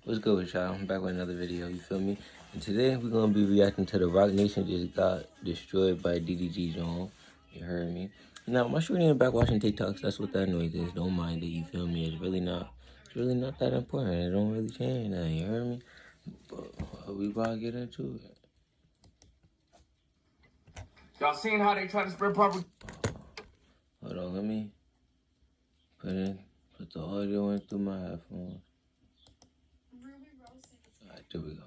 What's good with y'all? I'm back with another video, you feel me? And today we're gonna be reacting to the Rock Nation just got destroyed by DDG John. You heard me? Now my shorty in the back watching TikToks, that's what that noise is. Don't mind it, you feel me? It's really not that important. It don't really change nothing, you heard me? But we about to get into it. Y'all seen how they try to spread propaganda? Hold on, let me put the audio in through my headphones. Alright, there we go.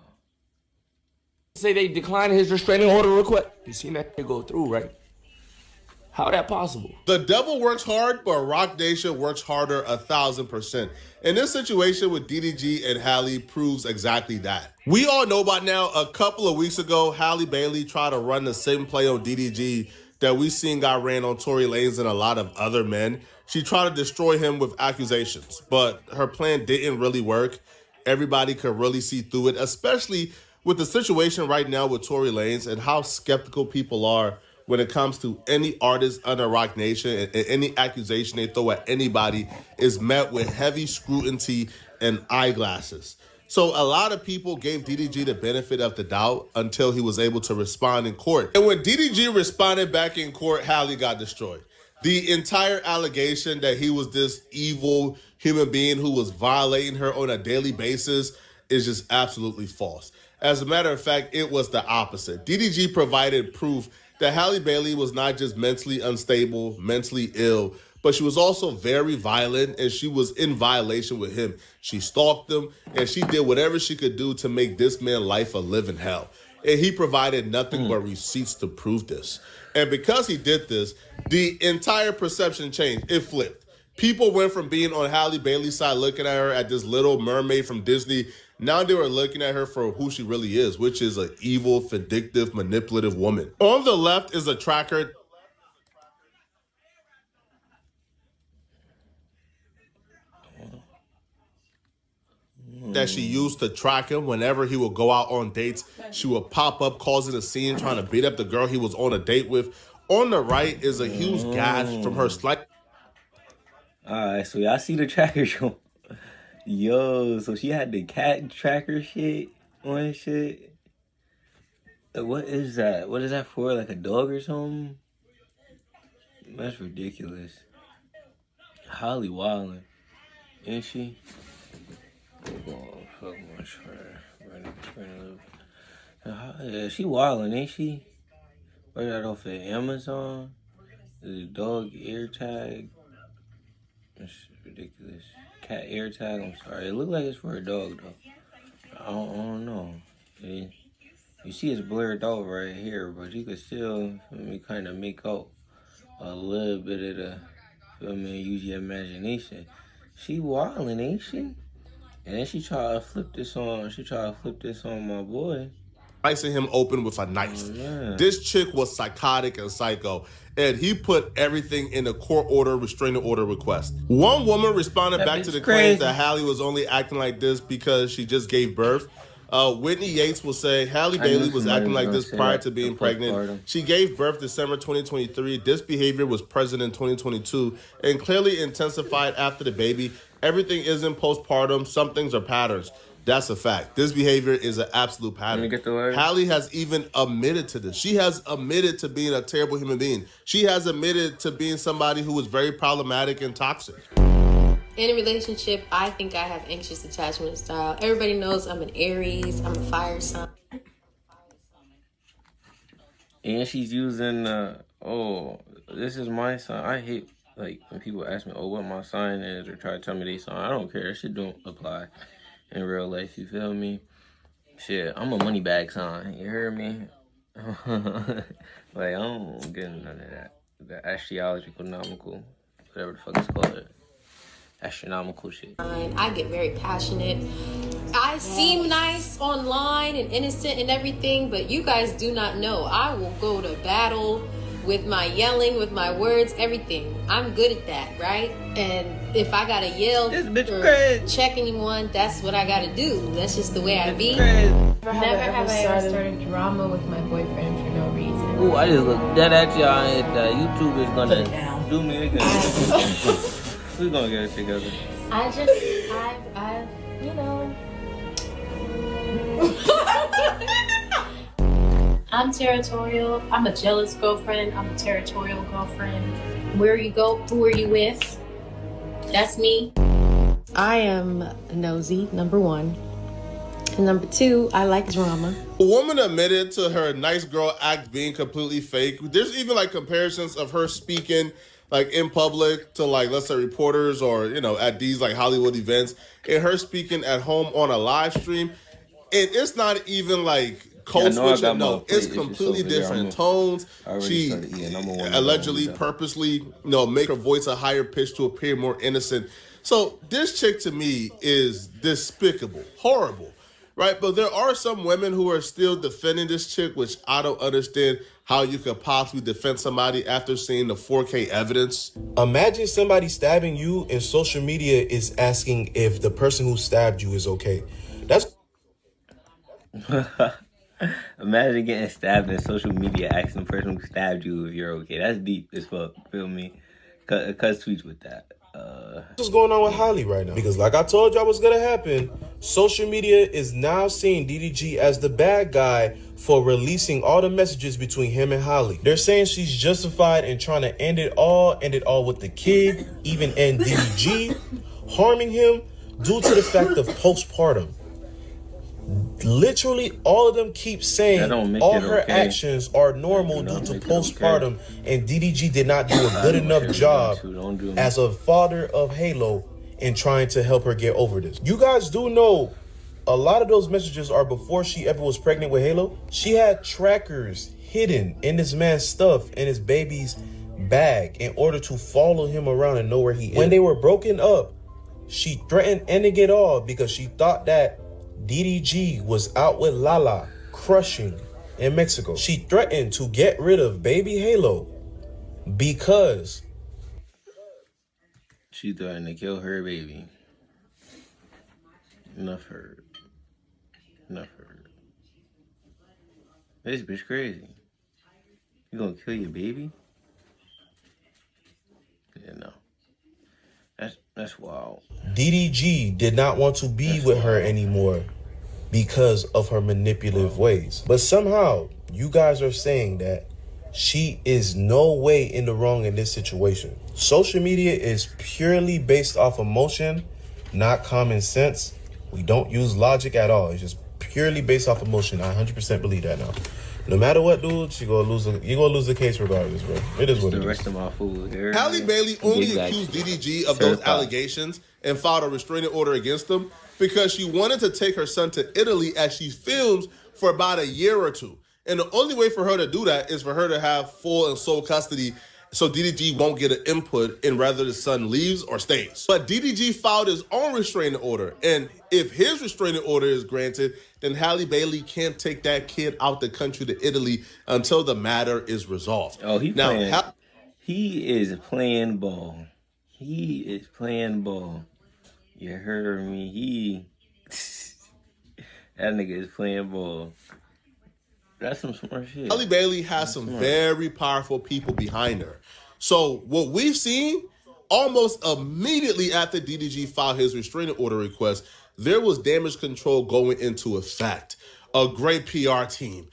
Say they declined his restraining order request. You seen that go through, right? How that possible? The devil works hard, but Rock Nation works harder 1,000%. And this situation with DDG and Halle proves exactly that. We all know by now, a couple of weeks ago, Halle Bailey tried to run the same play on DDG that we seen got ran on Tory Lanez and a lot of other men. She tried to destroy him with accusations, but her plan didn't really work. Everybody could really see through it, especially with the situation right now with Tory Lanez and how skeptical people are when it comes to any artist under Rock Nation, and any accusation they throw at anybody is met with heavy scrutiny and eyeglasses. So a lot of people gave DDG the benefit of the doubt until he was able to respond in court. And when DDG responded back in court, Halle got destroyed. The entire allegation that he was this evil human being who was violating her on a daily basis is just absolutely false. As a matter of fact, it was the opposite. DDG provided proof that Halle Bailey was not just mentally unstable, mentally ill, but she was also very violent, and she was in violation with him. She stalked him, and she did whatever she could do to make this man's life a living hell. And he provided nothing but receipts to prove this. And because he did this, the entire perception changed. It flipped. People went from being on Halle Bailey's side, looking at her at this little mermaid from Disney. Now they were looking at her for who she really is, which is an evil, vindictive, manipulative woman. On the left is a tracker that she used to track him whenever he would go out on dates. She would pop up, causing a scene, trying to beat up the girl he was on a date with. On the right is a huge gash from her slight. Alright, so y'all see the tracker show. Yo, so she had the cat tracker shit on shit. What is that? What is that for? Like a dog or something? That's ridiculous. Halle wildin', ain't she? Oh, fuck my trash. Yeah, she wildin', ain't she? Where that off of Amazon? The dog ear tag. That's ridiculous. Cat air tag, I'm sorry. It looked like it's for a dog though. I don't know. You see it's blurred out right here, but you could still kind of make out a little bit of the, feel me, use your imagination. She wildin', ain't she? And then she tried to flip this on my boy. Slicing him open with a knife. Oh, this chick was psychotic and psycho, and he put everything in a court order, restraining order request. One woman responded back to the claims that Halle was only acting like this because she just gave birth. Whitney Yates will say Halle Bailey was acting like this prior to being pregnant. She gave birth December 2023. This behavior was present in 2022 and clearly intensified after the baby. Everything isn't postpartum. Some things are patterns. That's a fact. This behavior is an absolute pattern. Halle has even admitted to this. She has admitted to being a terrible human being. She has admitted to being somebody who was very problematic and toxic. In a relationship, I think I have anxious attachment style. Everybody knows I'm an Aries. I'm a fire sign. And she's using, oh, this is my sign. I hate, like, when people ask me, oh, what my sign is, or try to tell me they sign. I don't care. That shit don't apply in real life, you feel me? Shit, I'm a money bag sign, you heard me? Like, I don't get none of that. The astronomical, whatever the fuck it's called. Astronomical shit. I get very passionate. I seem nice online and innocent and everything, but you guys do not know. I will go to battle with my yelling, with my words, everything. I'm good at that, right? And if I gotta yell or check anyone, that's what I gotta do. That's just the way I be. Never have I ever started drama with my boyfriend for no reason. Ooh, I just looked dead at y'all, and YouTube is gonna do me again. We're gonna get it together. I've, you know, I'm territorial. I'm a jealous girlfriend. I'm a territorial girlfriend. Where you go, who are you with? That's me. I am nosy, number one. And number two, I like drama. A woman admitted to her nice girl act being completely fake. There's even like comparisons of her speaking like in public to like, let's say, reporters or, you know, at these like Hollywood events, and her speaking at home on a live stream. And it's not even like code switching. No, it's completely different tones. She allegedly purposely, make her voice a higher pitch to appear more innocent. So this chick to me is despicable, horrible, right? But there are some women who are still defending this chick, which I don't understand how you could possibly defend somebody after seeing the 4K evidence. Imagine somebody stabbing you and social media is asking if the person who stabbed you is okay. That's Imagine getting stabbed in social media asking the person who stabbed you if you're okay. That's deep as fuck. Feel me? Cut tweets with that. what's going on with Halle right now. Because like I told y'all what's gonna happen, social media is now seeing DDG as the bad guy for releasing all the messages between him and Halle. They're saying she's justified in trying to end it all with the kid, even end DDG, harming him due to the fact of postpartum. Literally, all of them keep saying all her actions are normal due to postpartum, and DDG did not do a good enough job as a father of Halo in trying to help her get over this. You guys do know a lot of those messages are before she ever was pregnant with Halo. She had trackers hidden in this man's stuff in his baby's bag in order to follow him around and know where he is. When they were broken up, she threatened ending it all because she thought that DDG was out with Lala, crushing in Mexico. She threatened to get rid of baby Halo because she threatened to kill her baby. Enough heard. This bitch crazy. You gonna kill your baby? Yeah, no. That's wild. DDG did not want to be with her anymore because of her manipulative ways. But somehow, you guys are saying that she is no way in the wrong in this situation. Social media is purely based off emotion, not common sense. We don't use logic at all. It's just purely based off emotion. I 100% believe that now. No matter what, dude, you're gonna lose the case regardless, bro. It is what it is. The rest of my food here. Halle Bailey only accused DDG of those allegations and filed a restraining order against him because she wanted to take her son to Italy as she films for about a year or two. And the only way for her to do that is for her to have full and sole custody so DDG won't get an input in whether the son leaves or stays. But DDG filed his own restraining order. And if his restraining order is granted, then Halle Bailey can't take that kid out the country to Italy until the matter is resolved. Oh, he is playing ball. He is playing ball. You heard me? That nigga is playing ball. That's some smart shit. Halle Bailey has some very powerful people behind her. So what we've seen, almost immediately after DDG filed his restraining order request, there was damage control going into effect. A great PR team,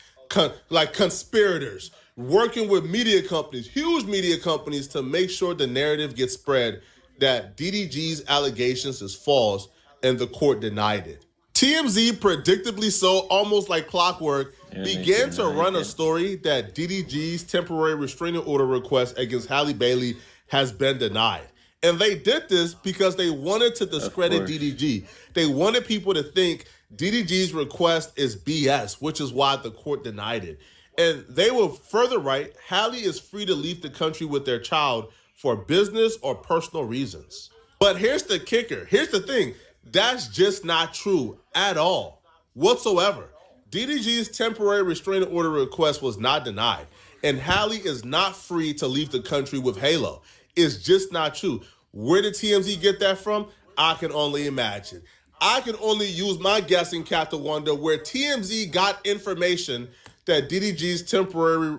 like conspirators, working with media companies, huge media companies, to make sure the narrative gets spread that DDG's allegations is false, and the court denied it. TMZ, predictably so, almost like clockwork, began to run a story that DDG's temporary restraining order request against Halle Bailey has been denied. And they did this because they wanted to discredit DDG. They wanted people to think DDG's request is BS, which is why the court denied it. And they will further write, Halle is free to leave the country with their child for business or personal reasons. But here's the kicker. Here's the thing. That's just not true at all, whatsoever. DDG's temporary restraining order request was not denied, and Halle is not free to leave the country with Halo. It's just not true. Where did TMZ get that from? I can only imagine. I can only use my guessing cap to wonder where TMZ got information that DDG's temporary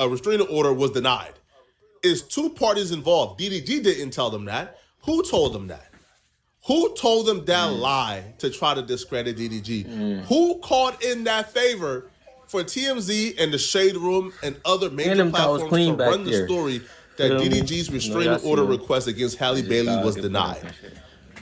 restraining order was denied. It's two parties involved. DDG didn't tell them that. Who told them that? Who told them that lie to try to discredit DDG? Who called in that favor for TMZ and the Shade Room and other major platforms to run the story that DDG's restraining order request against Halle Bailey was denied.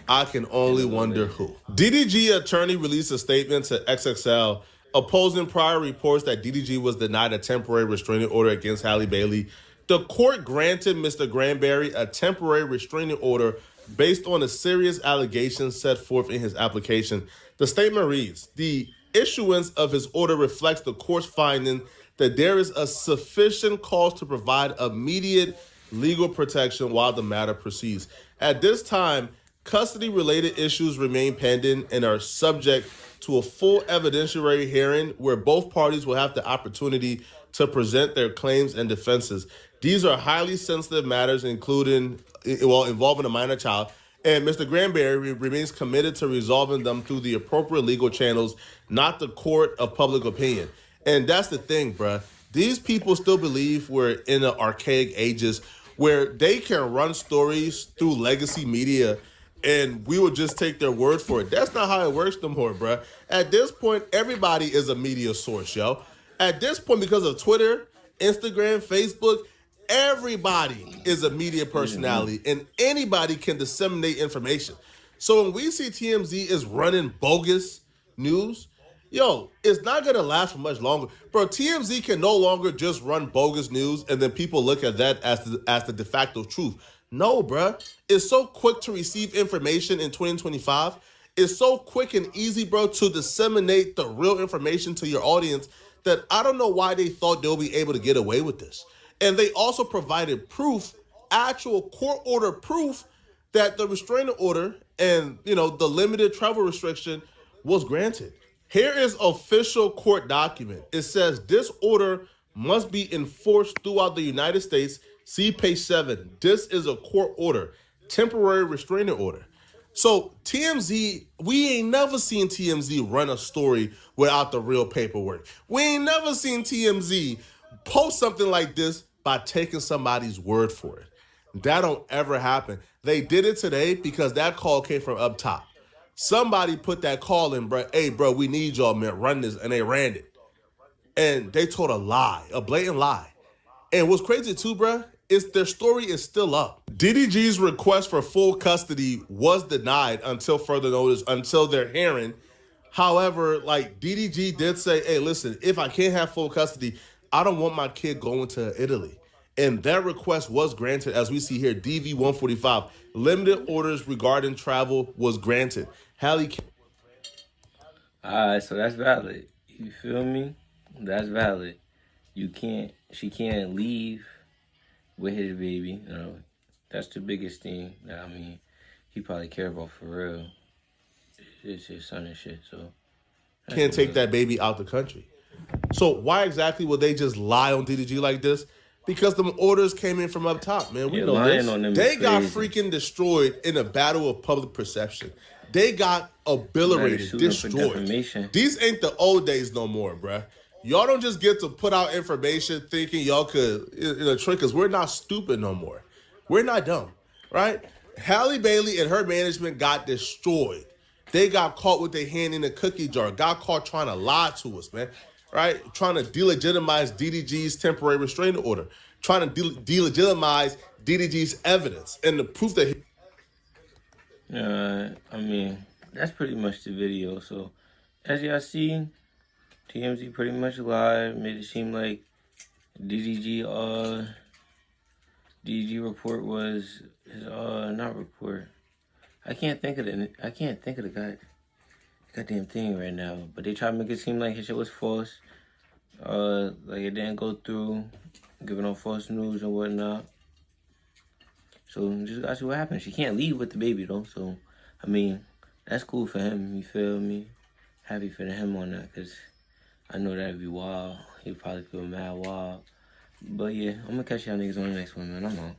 I can only wonder who. DDG attorney released a statement to XXL opposing prior reports that DDG was denied a temporary restraining order against Halle Bailey. The court granted Mr. Granberry a temporary restraining order based on the serious allegations set forth in his application. The statement reads, the issuance of his order reflects the court's finding that there is a sufficient cause to provide immediate legal protection while the matter proceeds. At this time, custody-related issues remain pending and are subject to a full evidentiary hearing where both parties will have the opportunity to present their claims and defenses. These are highly sensitive matters, involving a minor child, and Mr. Granberry remains committed to resolving them through the appropriate legal channels, not the court of public opinion. And that's the thing, bruh. These people still believe we're in the archaic ages where they can run stories through legacy media and we will just take their word for it. That's not how it works no more, bruh. At this point, everybody is a media source, yo. At this point, because of Twitter, Instagram, Facebook, everybody is a media personality and anybody can disseminate information. So when we see TMZ is running bogus news, yo, it's not going to last for much longer. Bro, TMZ can no longer just run bogus news and then people look at that as the de facto truth. No, bruh. It's so quick to receive information in 2025. It's so quick and easy, bro, to disseminate the real information to your audience that I don't know why they thought they'll be able to get away with this. And they also provided proof, actual court order proof, that the restraining order and, the limited travel restriction was granted. Here is official court document. It says this order must be enforced throughout the United States. See page 7. This is a court order, temporary restraining order. So TMZ, we ain't never seen TMZ run a story without the real paperwork. We ain't never seen TMZ post something like this by taking somebody's word for it. That don't ever happen. They did it today because that call came from up top. Somebody put that call in, bro. Hey, bro, we need y'all, man. Run this. And they ran it. And they told a lie, a blatant lie. And what's crazy too, bro, is their story is still up. DDG's request for full custody was denied until further notice, until their hearing. However, DDG did say, hey, listen, if I can't have full custody, I don't want my kid going to Italy. And that request was granted, as we see here, DV 145. Limited orders regarding travel was granted. Halle. All right, so that's valid. You feel me? That's valid. She can't leave with his baby. That's the biggest thing that, he probably care about for real. It's his son and shit, so. Can't take that baby out the country. So why exactly would they just lie on DDG like this? Because the orders came in from up top, man. We know this. They got freaking destroyed in a battle of public perception. They got obliterated, destroyed. These ain't the old days no more, bruh. Y'all don't just get to put out information thinking y'all could trick us. We're not stupid no more. We're not dumb, right? Halle Bailey and her management got destroyed. They got caught with their hand in a cookie jar. Got caught trying to lie to us, man. Right? Trying to delegitimize DDG's temporary restraining order. Trying to delegitimize DDG's evidence and the proof that that's pretty much the video. So, as y'all see, TMZ pretty much lied. Made it seem like DDG report was his not report. I can't think of the goddamn thing right now. But they tried to make it seem like his shit was false. Like it didn't go through, giving out false news and whatnot. So just gotta see what happens. She can't leave with the baby though. So that's cool for him. You feel me? Happy for him on that, cause I know that'd be wild. He'd probably feel mad wild. But yeah, I'm gonna catch y'all niggas on the next one, man. I'm out.